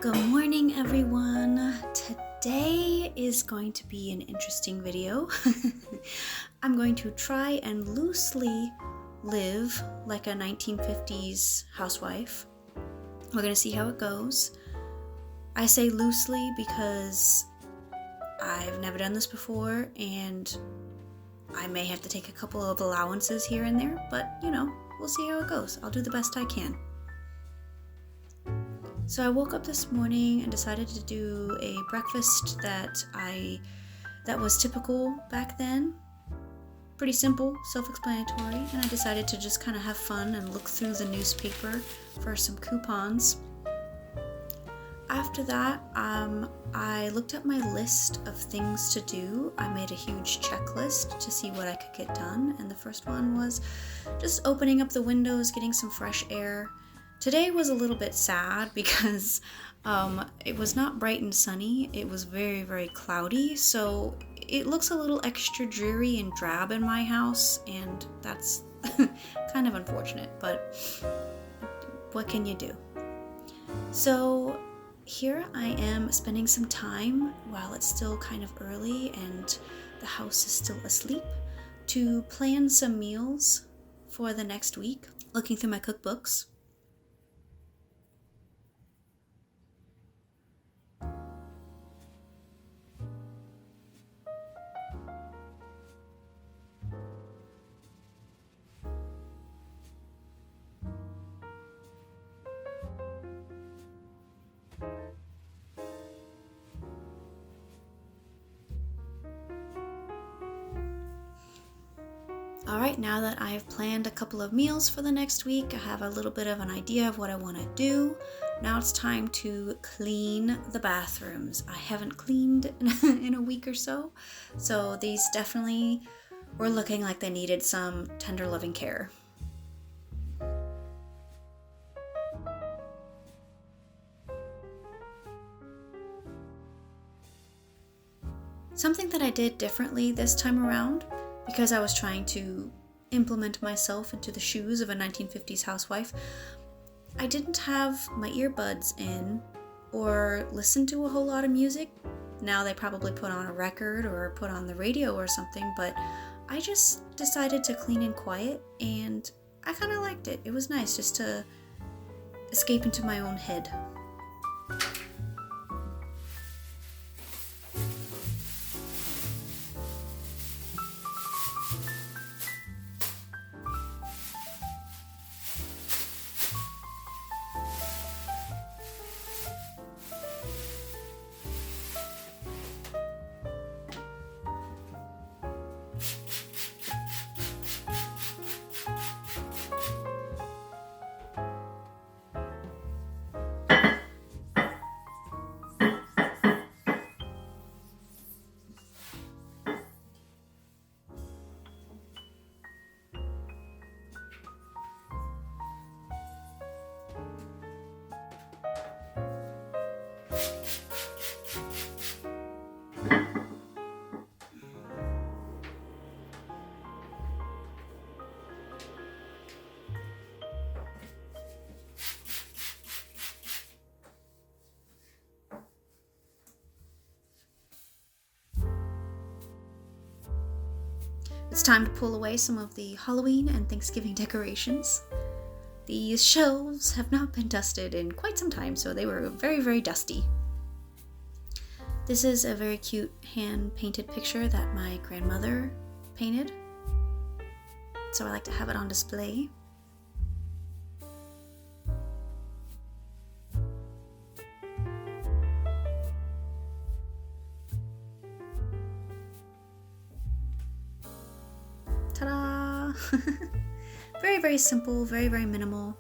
Good morning, everyone. Today is going to be an interesting video. I'm going to try and loosely live like a 1950s housewife. We're going to see how it goes. I say loosely because I've never done this before and I may have to take a couple of allowances here and there, but we'll see how it goes. I'll do the best I can. So I woke up this morning and decided to do a breakfast that was typical back then. Pretty simple, self-explanatory, and I decided to just kind of have fun and look through the newspaper for some coupons. After that, I looked at my list of things to do. I made a huge checklist to see what I could get done, and the first one was just opening up the windows, getting some fresh air. Today was a little bit sad because it was not bright and sunny. It was very, very cloudy, so it looks a little extra dreary and drab in my house, and that's kind of unfortunate, but what can you do? So here I am spending some time while it's still kind of early and the house is still asleep to plan some meals for the next week, looking through my cookbooks. Alright, now that I've planned a couple of meals for the next week, I have a little bit of an idea of what I want to do. Now it's time to clean the bathrooms. I haven't cleaned in a week or so, so these definitely were looking like they needed some tender loving care. Something that I did differently this time around, because I was trying to implement myself into the shoes of a 1950s housewife, I didn't have my earbuds in or listen to a whole lot of music. Now they probably put on a record or put on the radio or something, but I just decided to clean in quiet and I kind of liked it. It was nice just to escape into my own head. It's time to pull away some of the Halloween and Thanksgiving decorations. These shelves have not been dusted in quite some time, so they were very, very dusty. This is a very cute hand-painted picture that my grandmother painted, so I like to have it on display. Ta-da! Very, very simple, very, very minimal.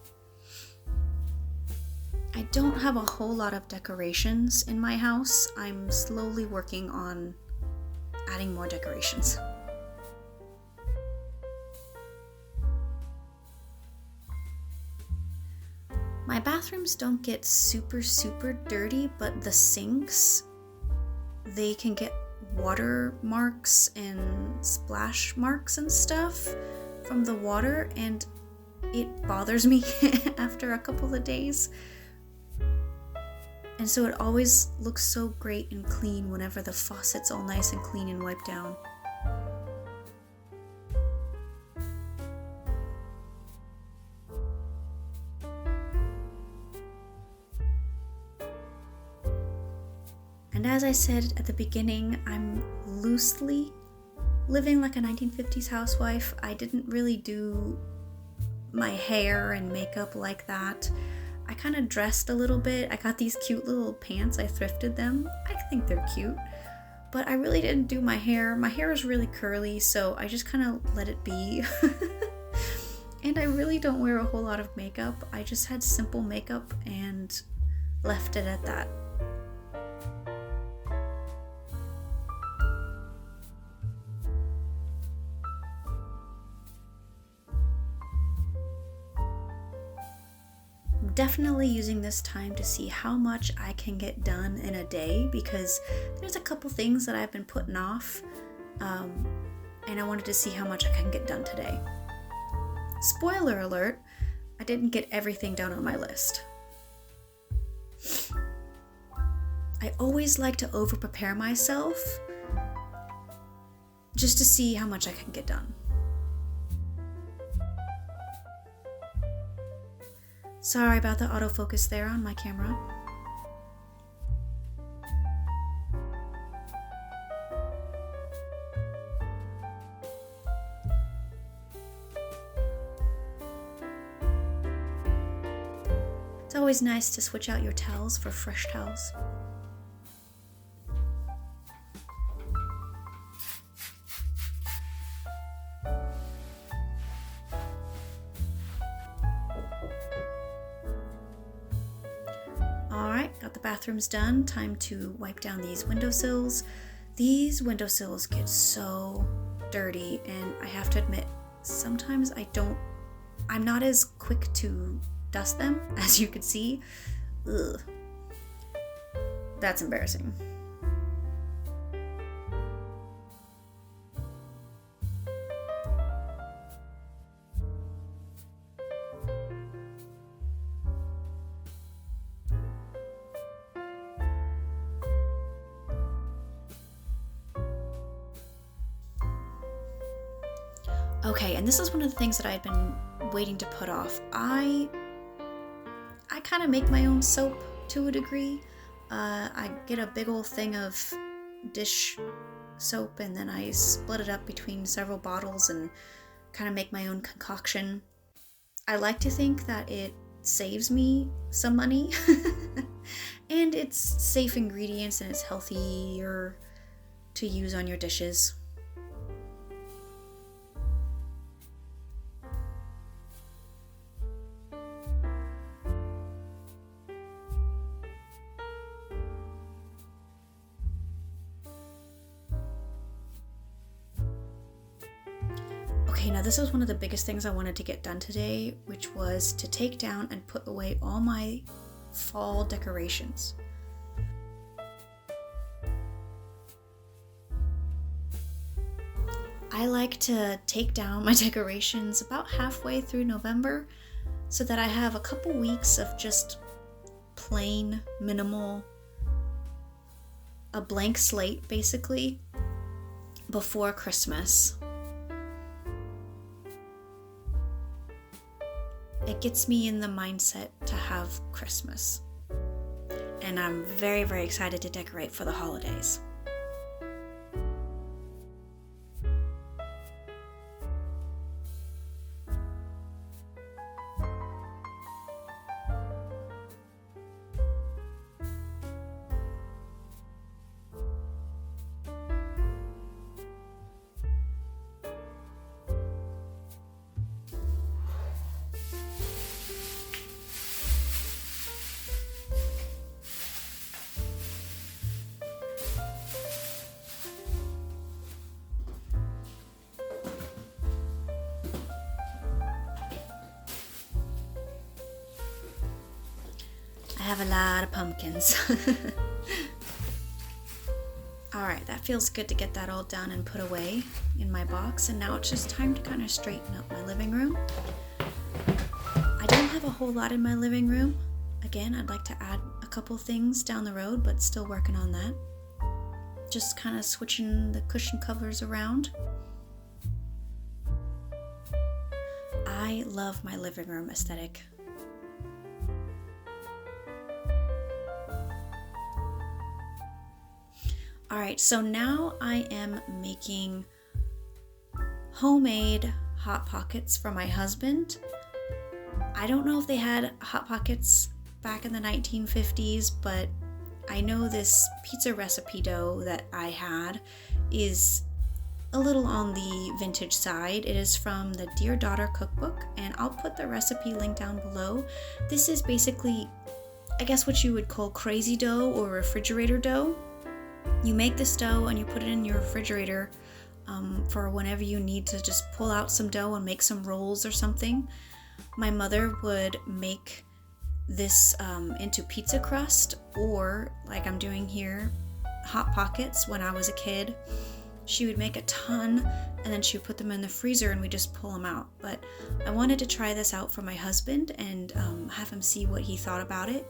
I don't have a whole lot of decorations in my house. I'm slowly working on adding more decorations. My bathrooms don't get super, super dirty, but the sinks, they can get water marks and splash marks and stuff from the water, and it bothers me after a couple of days. And so it always looks so great and clean whenever the faucet's all nice and clean and wiped down. And as I said at the beginning, I'm loosely living like a 1950s housewife. I didn't really do my hair and makeup like that. I kind of dressed a little bit. I got these cute little pants. I thrifted them. I think they're cute. But I really didn't do my hair. My hair is really curly, so I just kind of let it be. And I really don't wear a whole lot of makeup. I just had simple makeup and left it at that. Definitely using this time to see how much I can get done in a day, because there's a couple things that I've been putting off, and I wanted to see how much I can get done today. Spoiler alert, I didn't get everything done on my list. I always like to over-prepare myself just to see how much I can get done. Sorry about the autofocus there on my camera. It's always nice to switch out your towels for fresh towels. Bathroom's done. Time to wipe down these windowsills. These windowsills get so dirty, and I have to admit, sometimes I'm not as quick to dust them, as you can see. Ugh. That's embarrassing. Okay, and this is one of the things that I've been waiting to put off. I kind of make my own soap to a degree. I get a big old thing of dish soap, and then I split it up between several bottles and kind of make my own concoction. I like to think that it saves me some money and it's safe ingredients and it's healthier to use on your dishes. Okay, now this is one of the biggest things I wanted to get done today, which was to take down and put away all my fall decorations. I like to take down my decorations about halfway through November so that I have a couple weeks of just plain, minimal, a blank slate basically, before Christmas. It gets me in the mindset to have Christmas. And I'm very, very excited to decorate for the holidays. I have a lot of pumpkins. Alright, that feels good to get that all done and put away in my box, and now it's just time to kind of straighten up my living room. I don't have a whole lot in my living room. Again, I'd like to add a couple things down the road, but still working on that. Just kind of switching the cushion covers around. I love my living room aesthetic. Alright, so now I am making homemade Hot Pockets for my husband. I don't know if they had Hot Pockets back in the 1950s, but I know this pizza recipe dough that I had is a little on the vintage side. It is from the Dear Daughter cookbook, and I'll put the recipe link down below. This is basically, I guess, what you would call crazy dough or refrigerator dough. You make this dough and you put it in your refrigerator for whenever you need to just pull out some dough and make some rolls or something. My mother would make this into pizza crust, or like I'm doing here, Hot Pockets when I was a kid. She would make a ton and then she would put them in the freezer and we just pull them out. But I wanted to try this out for my husband and have him see what he thought about it.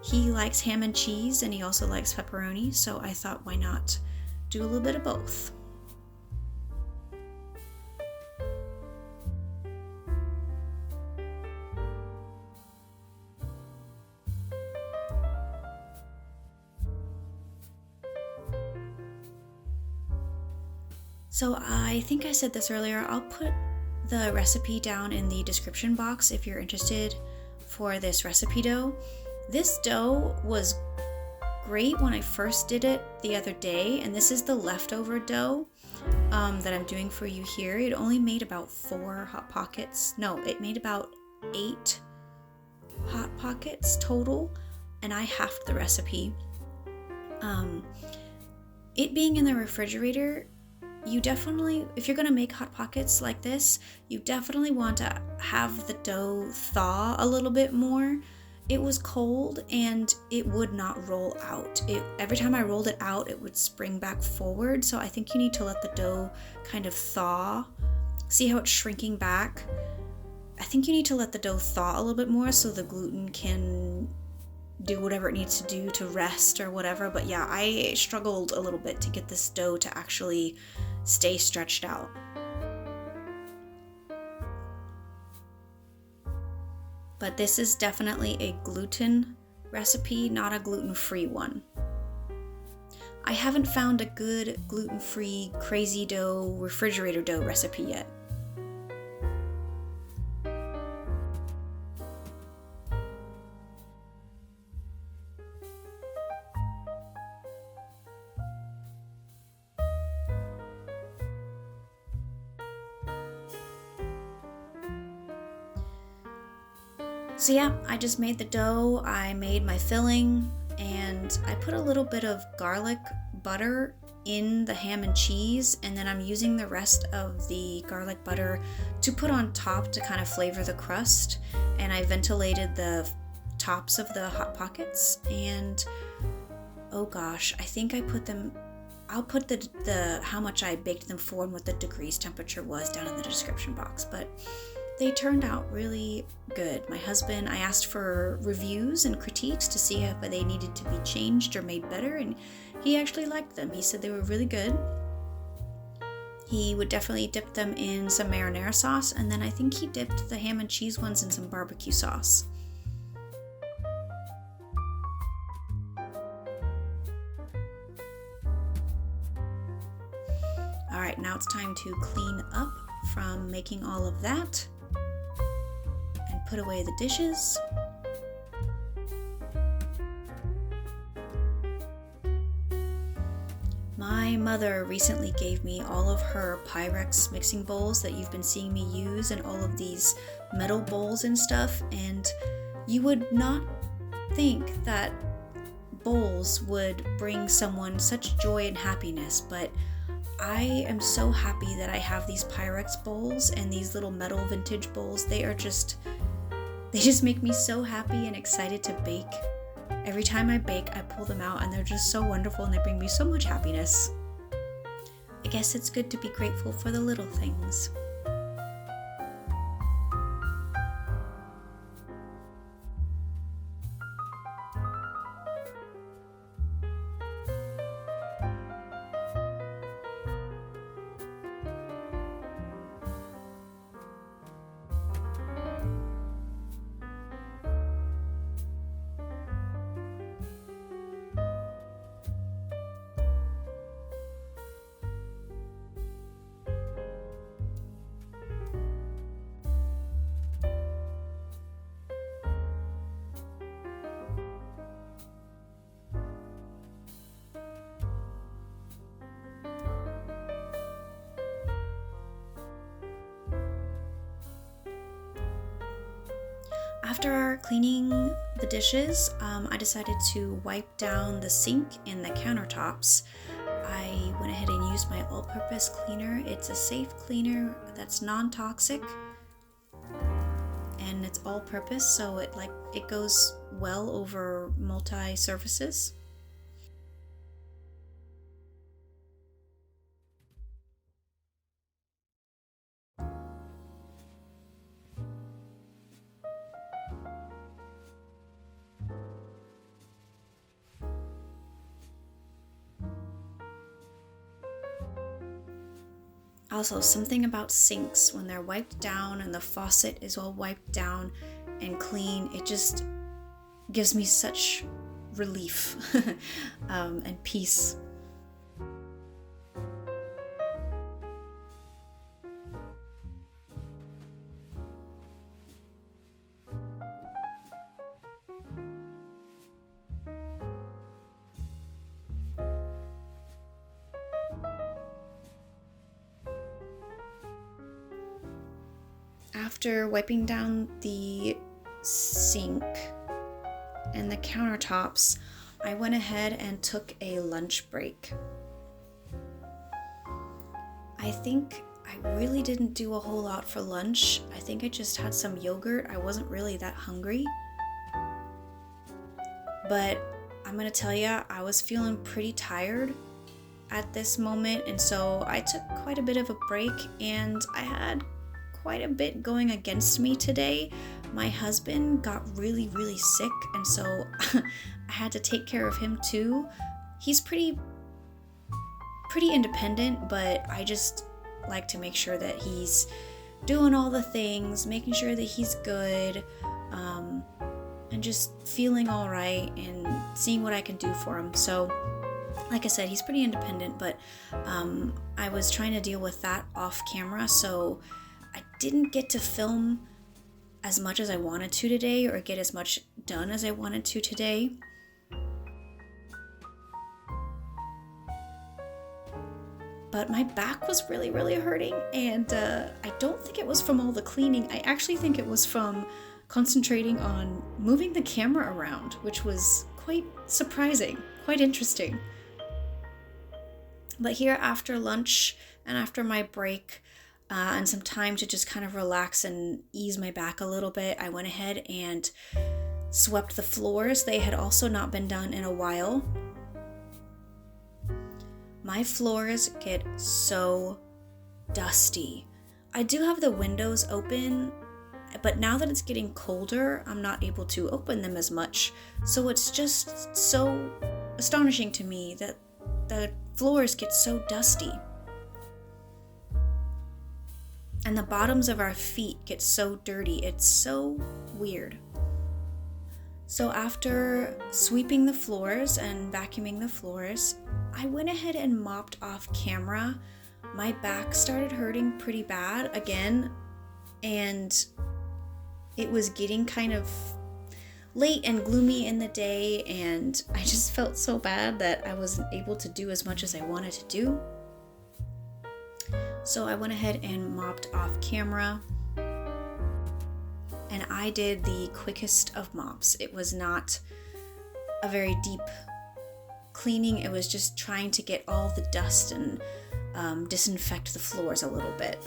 He likes ham and cheese and he also likes pepperoni, so I thought, why not do a little bit of both? So I think I said this earlier, I'll put the recipe down in the description box if you're interested for this recipe dough. This dough was great when I first did it the other day, and this is the leftover dough that I'm doing for you here. It only made about 4 Hot Pockets. No, it made about 8 Hot Pockets total, and I halved the recipe. It being in the refrigerator, you definitely, if you're gonna make Hot Pockets like this, you definitely want to have the dough thaw a little bit more. It was cold and it would not roll out. Every time I rolled it out, it would spring back forward. So I think you need to let the dough kind of thaw. See how it's shrinking back? I think you need to let the dough thaw a little bit more so the gluten can do whatever it needs to do to rest or whatever. But yeah, I struggled a little bit to get this dough to actually stay stretched out. But this is definitely a gluten recipe, not a gluten-free one. I haven't found a good gluten-free crazy dough refrigerator dough recipe yet. So yeah, I just made the dough, I made my filling, and I put a little bit of garlic butter in the ham and cheese, and then I'm using the rest of the garlic butter to put on top to kind of flavor the crust. And I ventilated the tops of the Hot Pockets, and oh gosh, I think I put them, I'll put the how much I baked them for and what the degrees temperature was down in the description box, but they turned out really good. My husband, I asked for reviews and critiques to see if they needed to be changed or made better, and he actually liked them. He said they were really good. He would definitely dip them in some marinara sauce, and then I think he dipped the ham and cheese ones in some barbecue sauce. Alright, now it's time to clean up from making all of that. Put away the dishes. My mother recently gave me all of her Pyrex mixing bowls that you've been seeing me use, and all of these metal bowls and stuff, and you would not think that bowls would bring someone such joy and happiness, but I am so happy that I have these Pyrex bowls and these little metal vintage bowls. They just make me so happy and excited to bake. Every time I bake, I pull them out and they're just so wonderful and they bring me so much happiness. I guess it's good to be grateful for the little things. After cleaning the dishes, I decided to wipe down the sink and the countertops. I went ahead and used my all-purpose cleaner. It's a safe cleaner that's non-toxic, and it's all-purpose, so it goes well over multi-surfaces. Also, something about sinks, when they're wiped down and the faucet is all wiped down and clean, it just gives me such relief and peace. After wiping down the sink and the countertops, I went ahead and took a lunch break. I think I really didn't do a whole lot for lunch. I think I just had some yogurt. I wasn't really that hungry. But I'm gonna tell you, I was feeling pretty tired at this moment, and so I took quite a bit of a break, and I had quite a bit going against me today. My husband got really sick, and so I had to take care of him too. He's pretty independent, but I just like to make sure that he's doing all the things, making sure that he's good, and just feeling all right and seeing what I can do for him. So like I said, he's pretty independent, but I was trying to deal with that off camera, so I didn't get to film as much as I wanted to today, or get as much done as I wanted to today. But my back was really hurting, and I don't think it was from all the cleaning. I actually think it was from concentrating on moving the camera around, which was quite surprising, quite interesting. But here after lunch and after my break, and some time to just kind of relax and ease my back a little bit, I went ahead and swept the floors. They had also not been done in a while. My floors get so dusty. I do have the windows open, but now that it's getting colder, I'm not able to open them as much. So it's just so astonishing to me that the floors get so dusty. And the bottoms of our feet get so dirty. It's so weird. So after sweeping the floors and vacuuming the floors, I went ahead and mopped off camera. My back started hurting pretty bad again, and it was getting kind of late and gloomy in the day, and I just felt so bad that I wasn't able to do as much as I wanted to do. So I went ahead and mopped off camera, and I did the quickest of mops. It was not a very deep cleaning. It was just trying to get all the dust and disinfect the floors a little bit.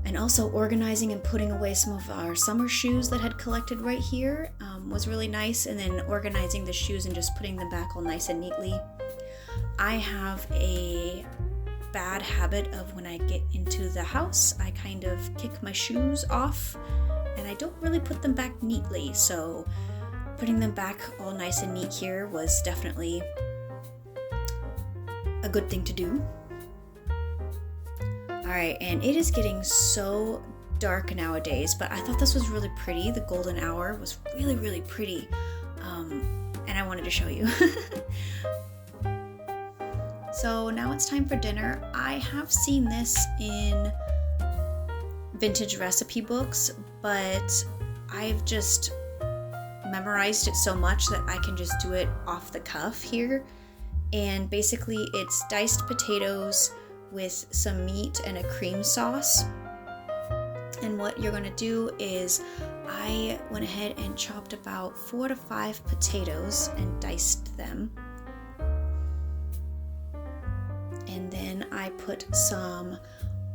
And also organizing and putting away some of our summer shoes that had collected right here was really nice, and then organizing the shoes and just putting them back all nice and neatly. I have a bad habit of when I get into the house, I kind of kick my shoes off and I don't really put them back neatly. So putting them back all nice and neat here was definitely a good thing to do. Alright, and it is getting so dark nowadays, but I thought this was really pretty. The golden hour was really, really pretty. And I wanted to show you. So now it's time for dinner. I have seen this in vintage recipe books, but I've just memorized it so much that I can just do it off the cuff here. And basically it's diced potatoes with some meat and a cream sauce. And what you're going to do is I went ahead and chopped about 4 to 5 potatoes and diced them. And then I put some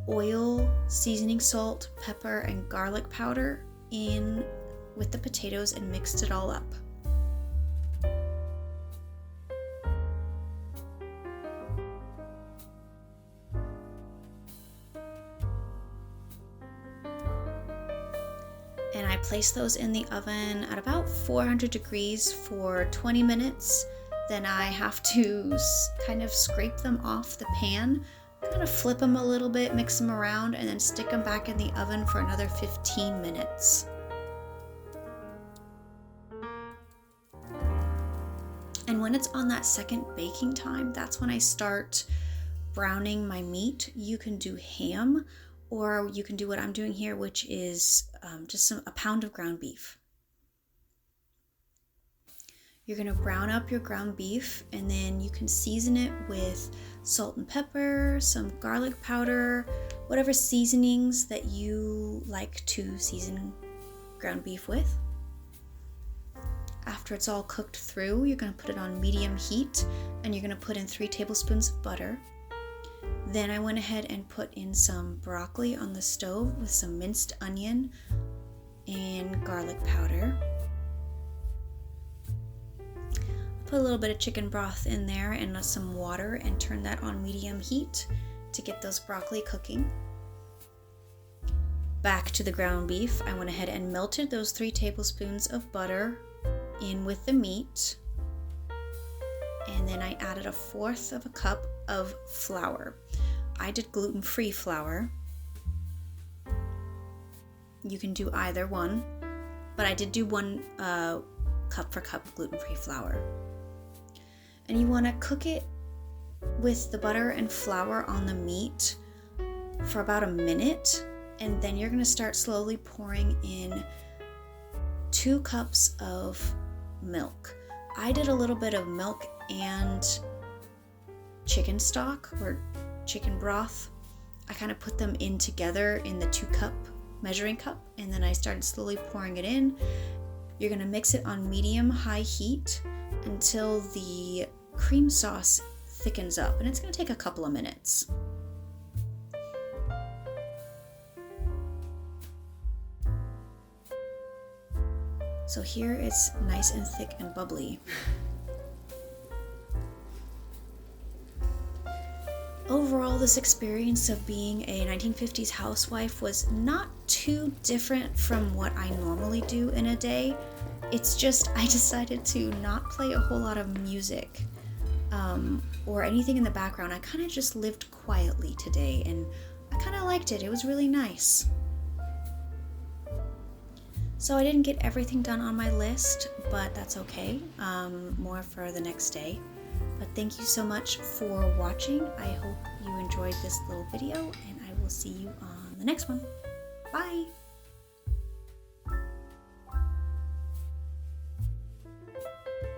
oil, seasoning salt, pepper, and garlic powder in with the potatoes and mixed it all up. And I place those in the oven at about 400 degrees for 20 minutes. Then I have to kind of scrape them off the pan, kind of flip them a little bit, mix them around, and then stick them back in the oven for another 15 minutes. And when it's on that second baking time, that's when I start browning my meat. You can do ham, or you can do what I'm doing here, which is just a pound of ground beef. You're gonna brown up your ground beef, and then you can season it with salt and pepper, some garlic powder, whatever seasonings that you like to season ground beef with. After it's all cooked through, you're gonna put it on medium heat, and you're gonna put in 3 tablespoons of butter. Then I went ahead and put in some broccoli on the stove with some minced onion and garlic powder. Put a little bit of chicken broth in there and some water and turn that on medium heat to get those broccoli cooking. Back to the ground beef, I went ahead and melted those 3 tablespoons of butter in with the meat. And then I added 1/4 of a cup of flour. I did gluten-free flour. You can do either one, but I did do 1 cup for cup gluten-free flour. And you want to cook it with the butter and flour on the meat for about a minute, and then you're going to start slowly pouring in 2 cups of milk. I did a little bit of milk and chicken stock or chicken broth. I kind of put them in together in the 2-cup measuring cup, and then I started slowly pouring it in. You're going to mix it on medium-high heat until the cream sauce thickens up, and it's going to take a couple of minutes. So here it's nice and thick and bubbly. Overall, this experience of being a 1950s housewife was not too different from what I normally do in a day. It's just I decided to not play a whole lot of music or anything in the background. I kind of just lived quietly today, and I kind of liked it. It was really nice. So I didn't get everything done on my list, but that's okay. More for the next day. But thank you so much for watching. I hope you enjoyed this little video, and I will see you on the next one. Bye!